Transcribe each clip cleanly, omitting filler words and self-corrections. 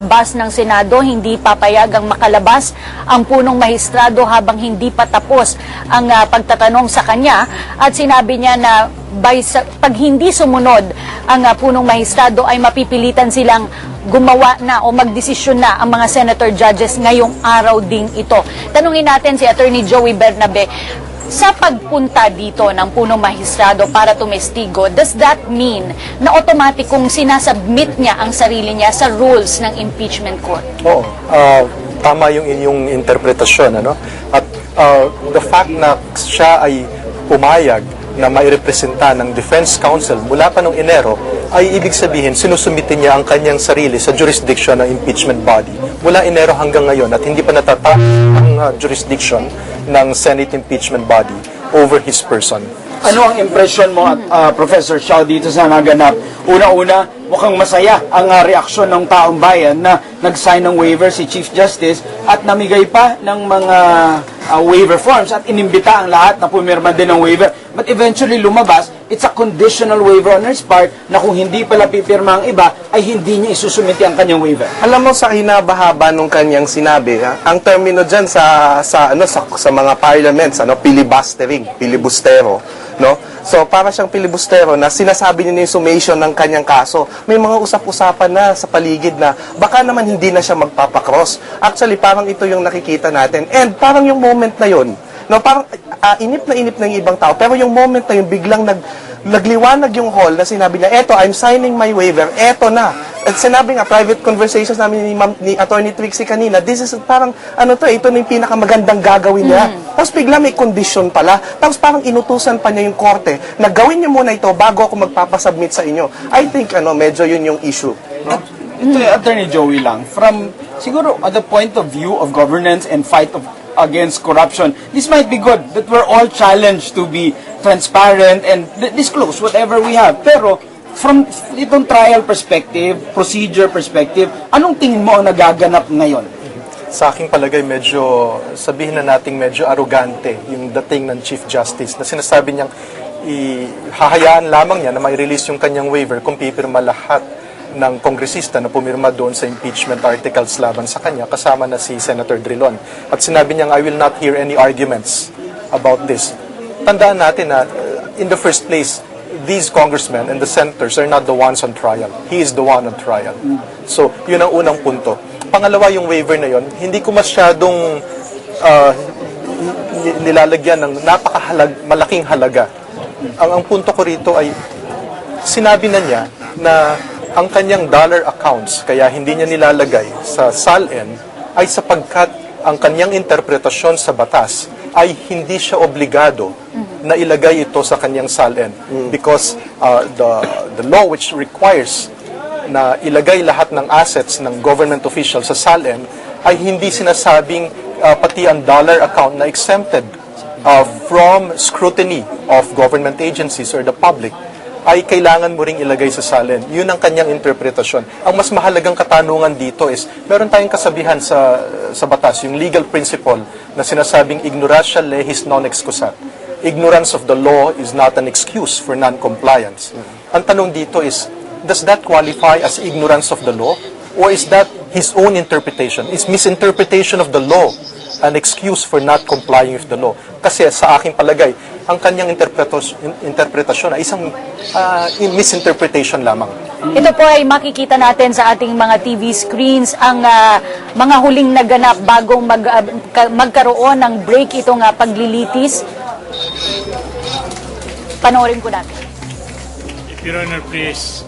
palabas ng Senado, hindi papayagang makalabas ang punong mahistrado habang hindi pa tapos ang pagtatanong sa kanya. At sinabi niya na pag hindi sumunod ang punong mahistrado ay mapipilitan silang gumawa na o magdesisyon na ang mga senator judges ngayong araw ding ito. Tanungin natin si Attorney Joey Bernabe, sa pagpunta dito ng punong mahistrado para tumestigo, does that mean na automatic kung sinasubmit niya ang sarili niya sa rules ng impeachment court? Oo. Tama yung inyong interpretasyon. Ano? At the fact na siya ay pumayag na mairepresenta ng Defense Council mula pa noong Enero, ay ibig sabihin sinusumitin niya ang kanyang sarili sa jurisdiction ng impeachment body mula Enero hanggang ngayon at hindi pa natata ang jurisdiction ng Senate impeachment body over his person. Ano ang impression mo, Professor Xiao, dito sa naganap? Una-una, mukhang masaya ang reaksyon ng taong bayan na nag-sign ng waiver si Chief Justice at namigay pa ng mga waiver forms at inimbita ang lahat na pumirma din ng waiver. But eventually lumabas, it's a conditional waiver on his part na kung hindi pala pipirma ang iba, ay hindi niya isusumiti ang kanyang waiver. Alam mo, sa hinabahaba nung kanyang sinabi, ang termino dyan sa mga parliaments, filibustero, no? So, para siyang filibustero na sinasabi niya yung summation ng kanyang kaso. May mga usap-usapan na sa paligid na baka naman hindi na siya magpapakross. Actually, parang ito yung nakikita natin. And parang yung moment na yun, no, parang inip na yung ibang tao. Pero yung moment na yun, biglang nagliwanag yung hall na sinabi niya, eto, I'm signing my waiver, eto na. At sinabi nga, private conversations namin ni Attorney Trixie kanina, this is parang, ito na yung pinakamagandang gagawin niya. Tapos bigla may condition pala. Tapos parang inutusan pa niya yung korte na gawin niyo muna ito bago ako magpapasubmit sa inyo. I think, medyo yun yung issue. Ito, Attorney Joey lang, from, siguro, at the point of view of governance and fight against corruption, this might be good that we're all challenged to be transparent and disclose whatever we have. Pero, from itong trial perspective, procedure perspective, anong tingin mo ang nagaganap ngayon? Sa aking palagay, medyo, sabihin na nating medyo arrogante yung dating ng Chief Justice na sinasabi niyang hahayaan lamang niya na mai-release yung kanyang waiver kung pipirma lahat ng kongresista na pumirma doon sa impeachment articles laban sa kanya, kasama na si Senator Drilon. At sinabi niyang, I will not hear any arguments about this. Tandaan natin na, in the first place, these congressmen and the senators are not the ones on trial. He is the one on trial. So, yun ang unang punto. Pangalawa, yung waiver na yun, hindi ko masyadong nilalagyan ng malaking halaga. Ang punto ko rito ay, sinabi na niya na ang kanyang dollar accounts, kaya hindi niya nilalagay sa SALN, ay sapagkat ang kanyang interpretasyon sa batas ay hindi siya obligado na ilagay ito sa kanyang SALN because the law which requires na ilagay lahat ng assets ng government official sa SALN ay hindi sinasabing pati ang dollar account na exempted from scrutiny of government agencies or the public ay kailangan mo ring ilagay sa SALN. Yun ang kanyang interpretasyon. Ang mas mahalagang katanungan dito is, meron tayong kasabihan sa batas, yung legal principle na sinasabing ignorantia lehis non excusat. Ignorance of the law is not an excuse for non-compliance. Ang tanong dito is, does that qualify as ignorance of the law? Or is that his own interpretation? Is misinterpretation of the law an excuse for not complying with the law? Kasi sa aking palagay, ang kanyang interpretasyon ay isang misinterpretation lamang. Ito po ay makikita natin sa ating mga TV screens ang mga huling naganap bagong magkaroon ng break itong paglilitis. Panoorin ko natin. If Your Honor, please.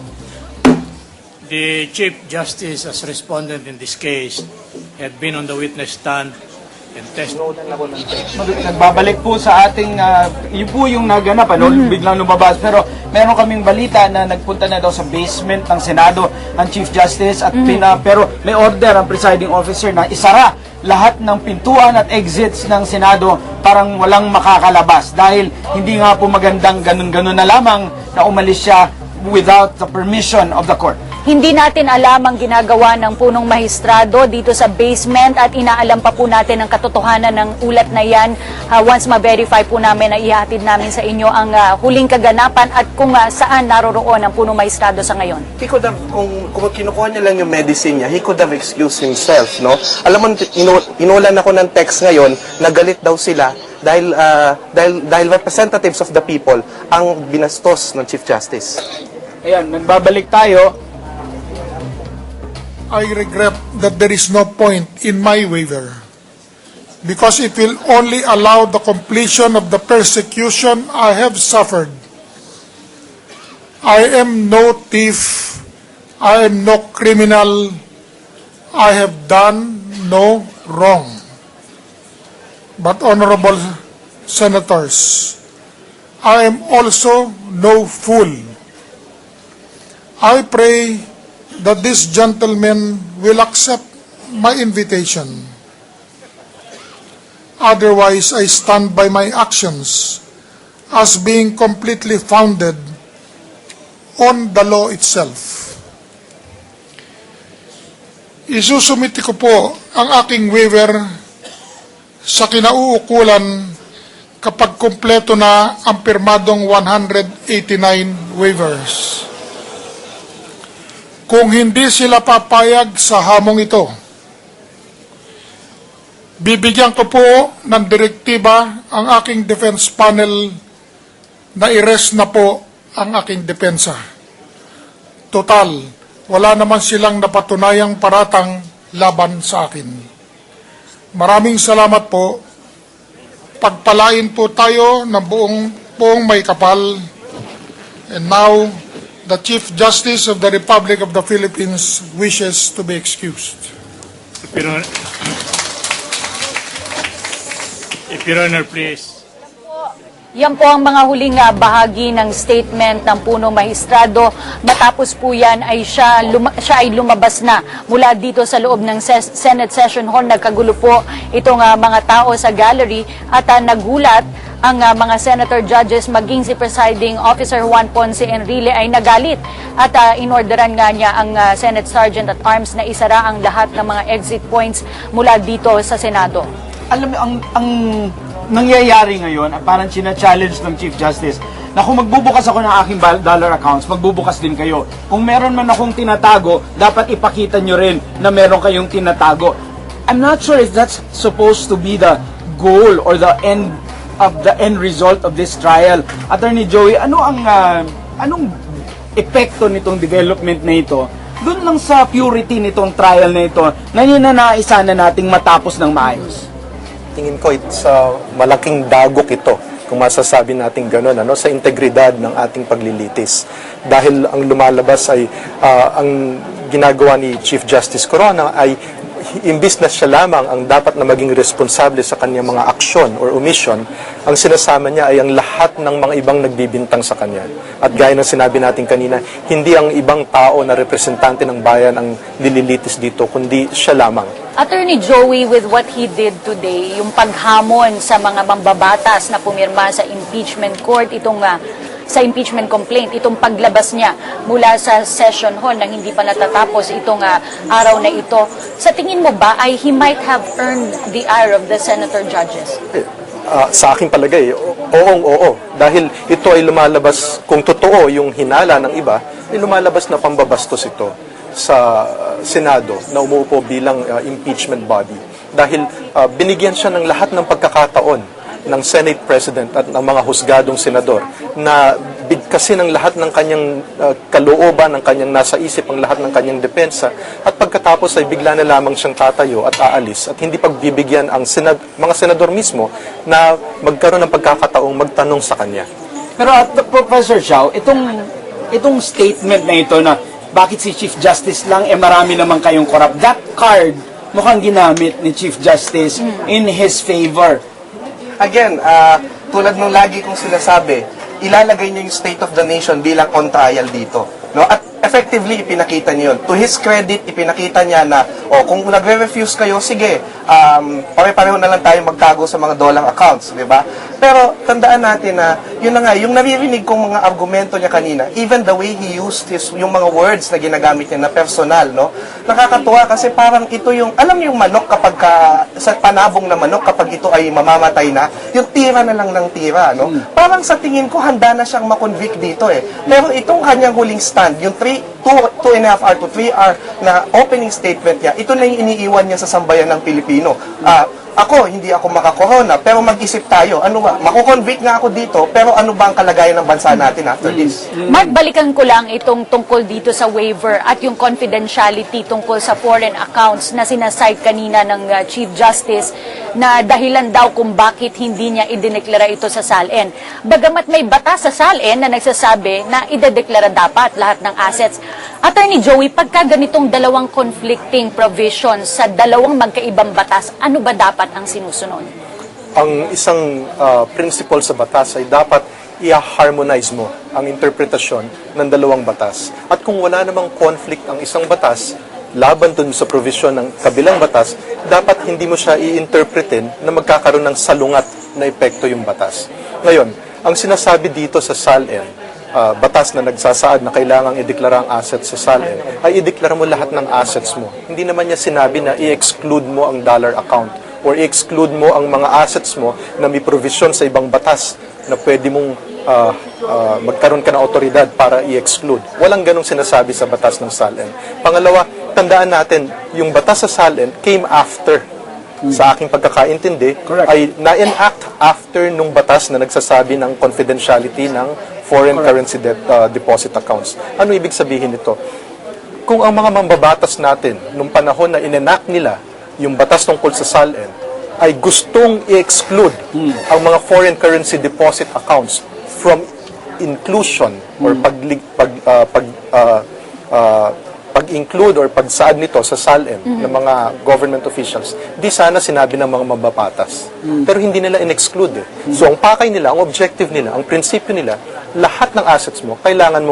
The Chief Justice as respondent in this case had been on the witness stand and testified. Nagbabalik po sa ating, yun po yung naganap, biglang lumabas. Pero meron kaming balita na nagpunta na daw sa basement ng Senado ang Chief Justice at pero may order ang presiding officer na isara lahat ng pintuan at exits ng Senado, parang walang makakalabas dahil hindi nga po magandang ganun-ganun na lamang na umalis siya without the permission of the court. Hindi natin alam ang ginagawa ng punong mahistrado dito sa basement at inaalam pa po natin ang katotohanan ng ulat na yan. Once ma-verify po namin na ihatid namin sa inyo ang huling kaganapan at kung saan naroroon ang punong mahistrado sa ngayon. He could have, kung kinukuha niya lang yung medicine niya, he could have excused himself, no? Alam mo, inulan ako ng text ngayon, nagalit daw sila dahil representatives of the people ang binastos ng Chief Justice. Ayan, nagbabalik tayo. I regret that there is no point in my waiver because it will only allow the completion of the persecution I have suffered. I am no thief. I am no criminal. I have done no wrong. But honorable senators, I am also no fool. I pray that this gentleman will accept my invitation. Otherwise, I stand by my actions as being completely founded on the law itself. Isusumiti ko po ang aking waiver sa kinauukulan kapag kumpleto na ang pirmadong 189 waivers. Kung hindi sila papayag sa hamong ito, bibigyan ko po ng direktiba ang aking defense panel na i-rest na po ang aking depensa. Total, wala naman silang napatunayang paratang laban sa akin. Maraming salamat po. Pagpalain po tayo ng buong may kapal. And now, the Chief Justice of the Republic of the Philippines wishes to be excused. If Your Honor, please. Yan po ang mga huling bahagi ng statement ng punong mahistrado. Matapos po yan ay siya ay lumabas na mula dito sa loob ng Senate Session Hall. Nagkagulo po itong mga tao sa gallery at nagulat ang mga senator judges maging si Presiding Officer Juan Ponce Enrile ay nagalit at inorderan nga niya ang Senate Sergeant at Arms na isara ang lahat ng mga exit points mula dito sa Senado. Alam mo, ang nangyayari ngayon, parang sina-challenge ng Chief Justice, na kung magbubukas ako ng aking dollar accounts, magbubukas din kayo. Kung meron man akong tinatago, dapat ipakita nyo rin na meron kayong tinatago. I'm not sure if that's supposed to be the goal or the end result of this trial. Attorney Joey, anong epekto nitong development na ito doon lang sa purity nitong trial na ito na ninanaisa na nating matapos ng maayos? Tingin ko sa malaking dagok ito, kung masasabi natin gano'n, sa integridad ng ating paglilitis. Dahil ang lumalabas ay, ang ginagawa ni Chief Justice Corona ay, imbis na siya lamang ang dapat na maging responsable sa kanyang mga aksyon or omission, ang sinasama niya ay ang lahat ng mga ibang nagbibintang sa kanya. At gaya ng sinabi natin kanina, hindi ang ibang tao na representante ng bayan ang nililitis dito, kundi siya lamang. Attorney Joey, with what he did today, yung paghamon sa mga mambabatas na pumirma sa impeachment court, sa impeachment complaint, itong paglabas niya mula sa session hall nang hindi pa natatapos itong araw na ito. Sa tingin mo ba ay he might have earned the ire of the senator judges? Sa aking palagay, oo. Dahil ito ay lumalabas, kung totoo yung hinala ng iba, ay lumalabas na pambabastos ito sa Senado na umuupo bilang impeachment body. Dahil binigyan siya ng lahat ng pagkakataon ng Senate President at ng mga husgadong senador na bigkasin ang lahat ng kanyang kalooban, ng kanyang nasa isip, ang lahat ng kanyang depensa, at pagkatapos ay bigla na lamang siyang tatayo at aalis at hindi pagbibigyan ang mga senador mismo na magkaroon ng pagkakataong magtanong sa kanya. Pero Professor Xiao, itong statement na ito na bakit si Chief Justice lang, marami naman kayong corrupt, that card mukhang ginamit ni Chief Justice in his favor. Again, tulad ng lagi kong sinasabi, ilalagay niya yung state of the nation bilang on trial dito. No? At effectively ipinakita niya yun. To his credit, ipinakita niya na, kung nagre-refuse kayo, sige, pare-pareho na lang tayo magtago sa mga dollar accounts, di ba? Pero tandaan natin na, yun na nga, yung naririnig kong mga argumento niya kanina, even the way he used yung mga words na ginagamit niya na personal, no? Nakakatuwa kasi parang ito yung, alam niyo yung manok kapag sa panabong na manok, kapag ito ay mamamatay na, yung tira na lang ng tira, no? Parang sa tingin ko, handa na siyang makonvict dito eh. Pero itong kanyang huling stand, yung 2.5 hour to 3 hour na opening statement niya, ito na yung iniiwan niya sa sambayan ng Pilipino. Ako, hindi ako makakorona, pero mag-isip tayo. Ano ba? Makukonvict nga ako dito, pero ano ba ang kalagayan ng bansa natin after this? Mark, balikan ko lang itong tungkol dito sa waiver at yung confidentiality tungkol sa foreign accounts na sinasite kanina ng Chief Justice na dahilan daw kung bakit hindi niya idineklara ito sa SALN. Bagamat may batas sa SALN na nagsasabi na idedeklara dapat lahat ng assets. Attorney Joey, pagka ganitong dalawang conflicting provisions sa dalawang magkaibang batas, ano ba dapat ang sinusunod? Ang isang principle sa batas ay dapat i-harmonize mo ang interpretasyon ng dalawang batas. At kung wala namang conflict ang isang batas, laban dun sa provision ng kabilang batas, dapat hindi mo siya i-interpretin na magkakaroon ng salungat na epekto yung batas. Ngayon, ang sinasabi dito sa SALN, batas na nagsasaad na kailangang ideklara ang assets sa SALN, ay ideklara mo lahat ng assets mo. Hindi naman niya sinabi na i-exclude mo ang dollar account or i-exclude mo ang mga assets mo na may provision sa ibang batas na pwede mong magkaroon ka ng otoridad para i-exclude. Walang ganong sinasabi sa batas ng SALN. Pangalawa, tandaan natin, yung batas sa SALN came after. Sa aking pagkakaintindi, ay na-enact after nung batas na nagsasabi ng confidentiality ng foreign currency deposit accounts. Ano ibig sabihin nito? Kung ang mga mambabatas natin, nung panahon na in-enact nila yung batas tungkol sa SALN, ay gustong i-exclude ang mga foreign currency deposit accounts from inclusion or pag-include or pagsaad nito sa SALN ng mga government officials, di sana sinabi ng mga mababatas. Pero hindi nila in-exclude eh. So ang pakay nila, ang objective nila, ang prinsipyo nila, lahat ng assets mo, kailangan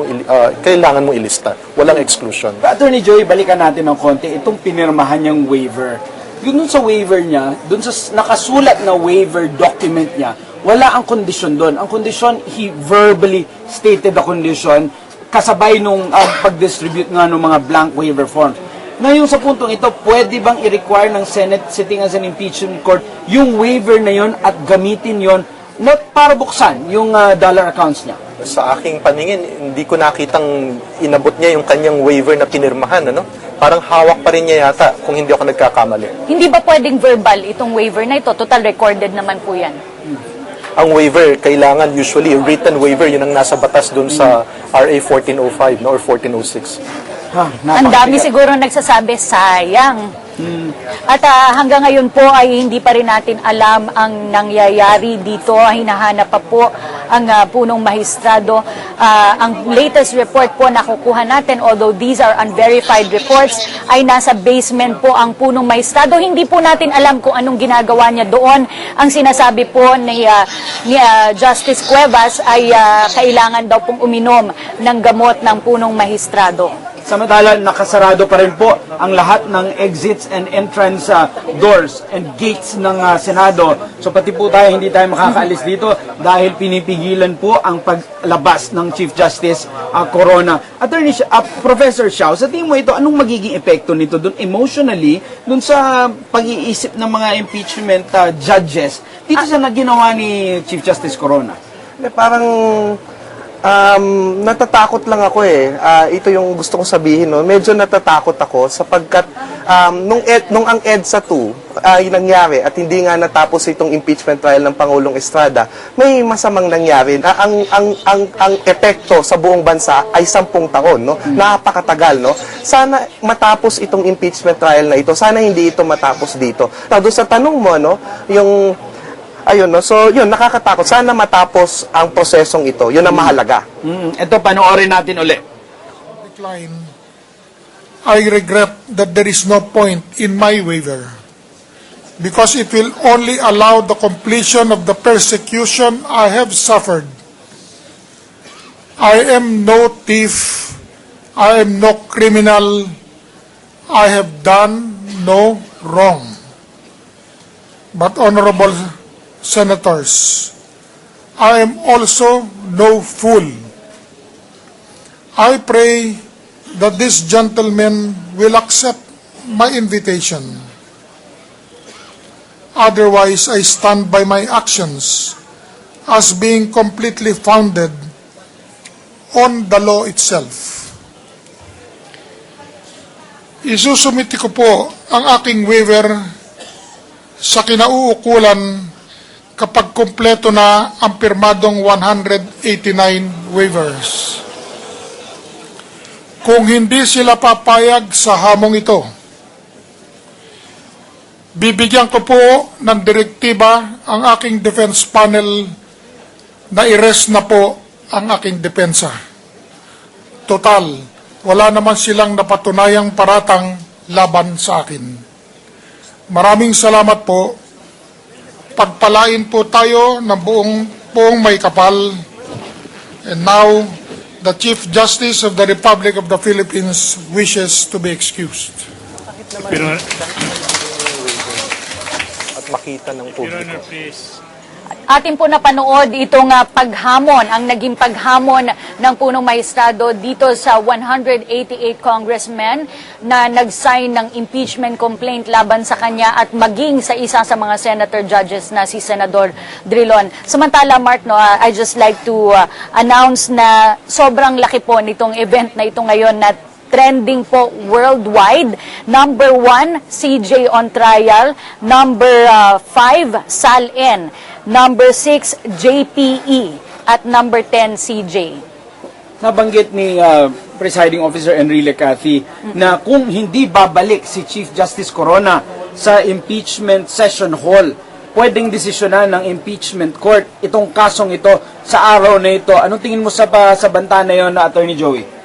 mong ilista. Walang exclusion. Attorney Joey, balikan natin ng konti itong pinirmahan niyang waiver. Yun sa waiver niya, dun sa nakasulat na waiver document niya, wala ang kondisyon doon. Ang kondisyon, he verbally stated the condition kasabay nung pag-distribute nga ng mga blank waiver forms. Ngayon sa puntong ito, pwede bang i-require ng Senate sitting as an impeachment court yung waiver na yon at gamitin yon not para buksan yung dollar accounts niya? Sa aking paningin, hindi ko nakitang inabot niya yung kanyang waiver na pinirmahan, ano? Parang hawak pa rin niya yata, kung hindi ako nagkakamali. Hindi ba pwedeng verbal itong waiver na ito? Total recorded naman po yan. Ang waiver, kailangan usually written waiver, yun ang nasa batas dun sa RA 1405 no, or 1406. Ang dami siguro nagsasabi, sayang. At hanggang ngayon po ay hindi pa rin natin alam ang nangyayari dito. Hinahanap pa po ang punong mahistrado. Ang latest report po na kukuha natin, although these are unverified reports, ay nasa basement po ang punong mahistrado. Hindi po natin alam kung anong ginagawa niya doon. Ang sinasabi po ni Justice Cuevas ay kailangan daw pong uminom ng gamot ng punong mahistrado. Samantala, nakasarado pa rin po ang lahat ng exits and entrance doors and gates ng Senado. So pati po tayo, hindi tayo makakaalis dito dahil pinipigilan po ang paglabas ng Chief Justice Corona. Attorney, Professor Xiao, sa tingin mo ito, anong magiging epekto nito dun emotionally, dun sa pag-iisip ng mga impeachment judges dito sa ginawa ni Chief Justice Corona? Parang natatakot lang ako eh. Ito yung gusto kong sabihin, no? Medyo natatakot ako sapagkat nung ang EDSA 2 ay nangyari at hindi nga natapos itong impeachment trial ng Pangulong Estrada, may masamang nangyari. Ang epekto sa buong bansa ay 10 taon, no? Napakatagal, no? Sana matapos itong impeachment trial na ito. Sana hindi ito matapos dito. Doon sa tanong mo, no, yung ayun, no? So, yun, nakakatakot. Sana matapos ang prosesong ito. Yun ang mahalaga. Ito, panoorin natin ulit. Decline. I regret that there is no point in my waiver because it will only allow the completion of the persecution I have suffered. I am no thief. I am no criminal. I have done no wrong. But honorable senators, I am also no fool. I pray that this gentleman will accept my invitation. Otherwise, I stand by my actions as being completely founded on the law itself. Isusumiti ko po ang aking waiver sa kinauukulan kapag kumpleto na ang pirmadong 189 waivers. Kung hindi sila papayag sa hamong ito, bibigyan ko po ng direktiba ang aking defense panel na i-rest na po ang aking depensa. Total, wala naman silang napatunayang paratang laban sa akin. Maraming salamat po. Pagpalain po tayo ng buong may kapal. And now, the Chief Justice of the Republic of the Philippines wishes to be excused. Your At makita ng publiko. Honor, please. Atin po napanood itong paghamon, ang naging paghamon ng punong maestrado dito sa 188 congressmen na nag-sign ng impeachment complaint laban sa kanya at maging sa isa sa mga senator judges na si Senador Drilon. Samantala, Mark, no, I just like to announce na sobrang laki po nitong event na ito ngayon na trending po worldwide. Number 1, CJ on trial. Number 5, SALN. Number 6, JPE. At number 10, CJ. Nabanggit ni Presiding Officer Enrile Cathy na kung hindi babalik si Chief Justice Corona sa impeachment session hall, pwedeng desisyonan ng impeachment court itong kasong ito sa araw na ito. Anong tingin mo sa banta na yon na Attorney Joey?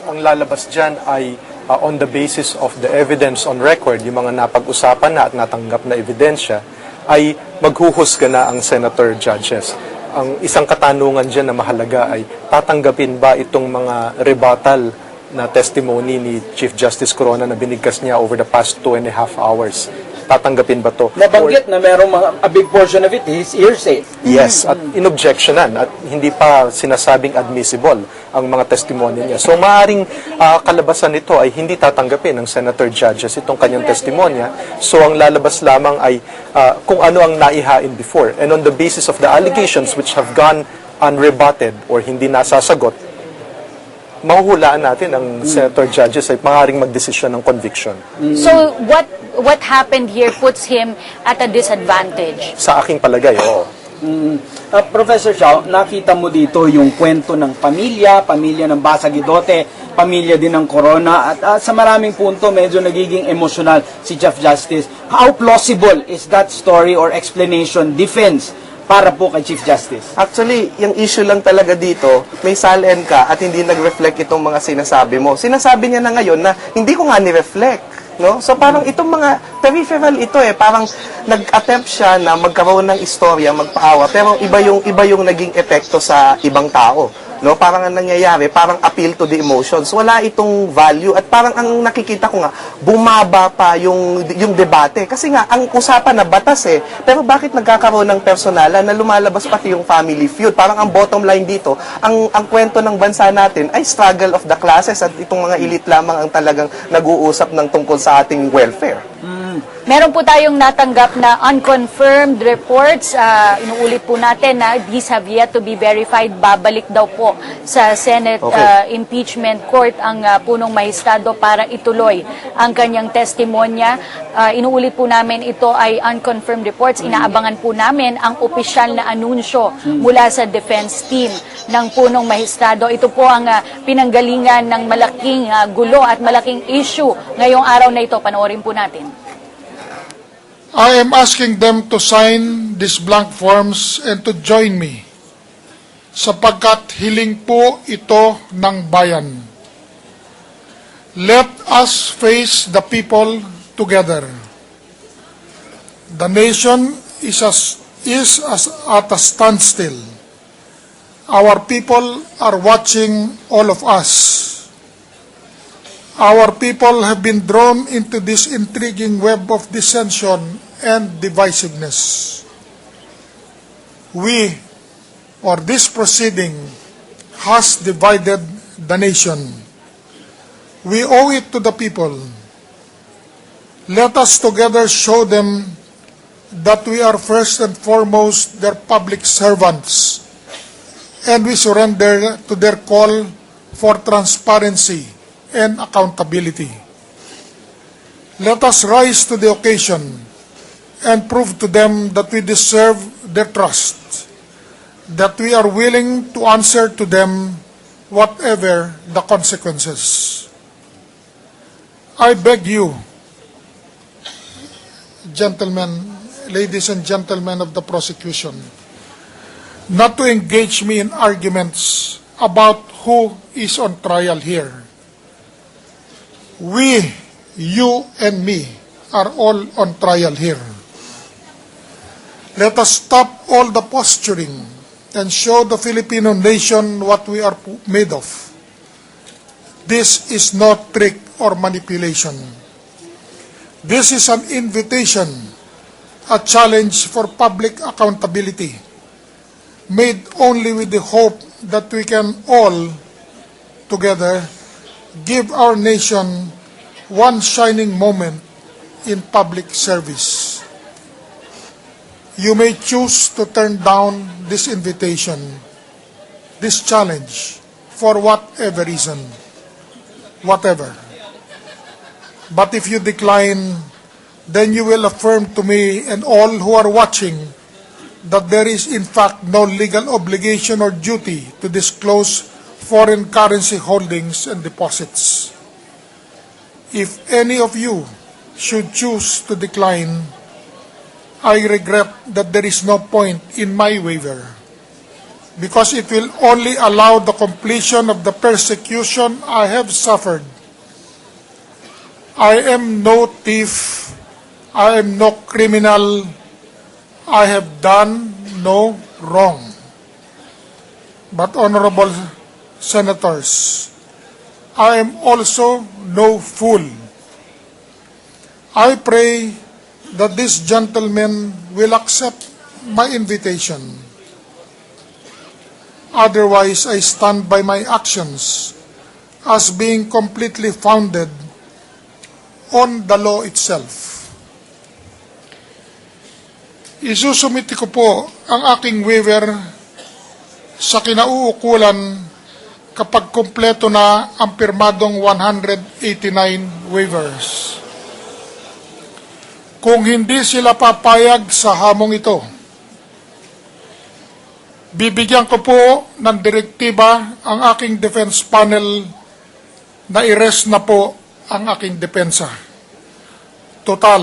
Ang lalabas dyan ay on the basis of the evidence on record, yung mga napag-usapan na at natanggap na ebidensya, ay maghuhusga na ang senator judges. Ang isang katanungan dyan na mahalaga ay tatanggapin ba itong mga rebuttal na testimony ni Chief Justice Corona na binigkas niya over the past 2.5 hours? Tatanggapin ba to? Nabanggit na merong a big portion of it is hearsay. Yes, at inobjectionan at hindi pa sinasabing admissible ang mga testimonya niya. So maaring kalabasan nito ay hindi tatanggapin ng senator judges itong kanyang testimonya. So ang lalabas lamang ay kung ano ang naihain before. And on the basis of the allegations which have gone unrebutted or hindi nasasagot, mahuhulaan natin ang senator judges ay maaaring magdesisyon ng conviction. So what happened here puts him at a disadvantage? Sa aking palagay, oo. Professor Xiao, nakita mo dito yung kwento ng pamilya ng Basagidote, pamilya din ng Corona, at sa maraming punto medyo nagiging emotional si Chief Justice. How plausible is that story or explanation, defense, para po kay Chief Justice? Actually, yung issue lang talaga dito, may SALN ka at hindi nag-reflect itong mga sinasabi mo. Sinasabi niya na ngayon na hindi ko nga ni-reflect. No? So parang itong mga peripheral ito parang nag-attempt siya na magkaroon ng istorya, magpaawa, pero iba yung naging epekto sa ibang tao. No, parang ang nangyayari, parang appeal to the emotions. Wala itong value at parang ang nakikita ko nga, bumaba pa yung debate. Kasi nga, ang usapan na batas pero bakit nagkakaroon ng personalan na lumalabas pati yung family feud? Parang ang bottom line dito, ang kwento ng bansa natin ay struggle of the classes at itong mga elite lamang ang talagang nag-uusap ng tungkol sa ating welfare. Meron po tayong natanggap na unconfirmed reports. Inuulit po natin na these have yet to be verified. Babalik daw po sa Senate Impeachment Court ang punong mahistado para ituloy ang kanyang testimonya. Inuulit po namin ito ay unconfirmed reports. Inaabangan po namin ang opisyal na anunsyo mula sa defense team ng punong mahistado. Ito po ang pinanggalingan ng malaking gulo at malaking issue ngayong araw na ito. Panoorin po natin. I am asking them to sign these blank forms and to join me sapagkat hiling po ito ng bayan. Let us face the people together. The nation is at a standstill. Our people are watching all of us. Our people have been drawn into this intriguing web of dissension and divisiveness. This proceeding has divided the nation. We owe it to the people. Let us together show them that we are first and foremost their public servants, and we surrender to their call for transparency and accountability. Let us rise to the occasion and prove to them that we deserve their trust, that we are willing to answer to them whatever the consequences. I beg you, gentlemen, ladies and gentlemen of the prosecution, not to engage me in arguments about who is on trial here. We, you and me, are all on trial here. Let us stop all the posturing and show the Filipino nation what we are made of. This is not trick or manipulation. This is an invitation, a challenge for public accountability, made only with the hope that we can all, together, give our nation one shining moment in public service. You may choose to turn down this invitation, this challenge, for whatever reason, whatever. But if you decline, then you will affirm to me and all who are watching that there is in fact no legal obligation or duty to disclose foreign currency holdings and deposits. If any of you should choose to decline, I regret that there is no point in my waiver, because it will only allow the completion of the persecution I have suffered. I am no thief, I am no criminal, I have done no wrong. But honorable senators, I am also no fool. I pray that this gentleman will accept my invitation. Otherwise, I stand by my actions as being completely founded on the law itself. Isusumiti ko po ang aking waiver sa kinauukulan kapag kumpleto na ang pirmadong 189 waivers. Kung hindi sila papayag sa hamong ito, bibigyan ko po ng direktiba ang aking defense panel na i-rest na po ang aking depensa. Total,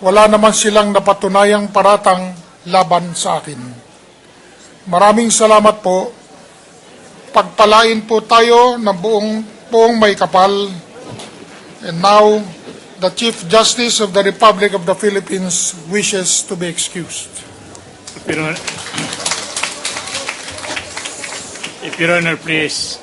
wala naman silang napatunayang paratang laban sa akin. Maraming salamat po. Pagpalain po tayo ng buong may kapal. And now, the Chief Justice of the Republic of the Philippines wishes to be excused. If Your Honor, please.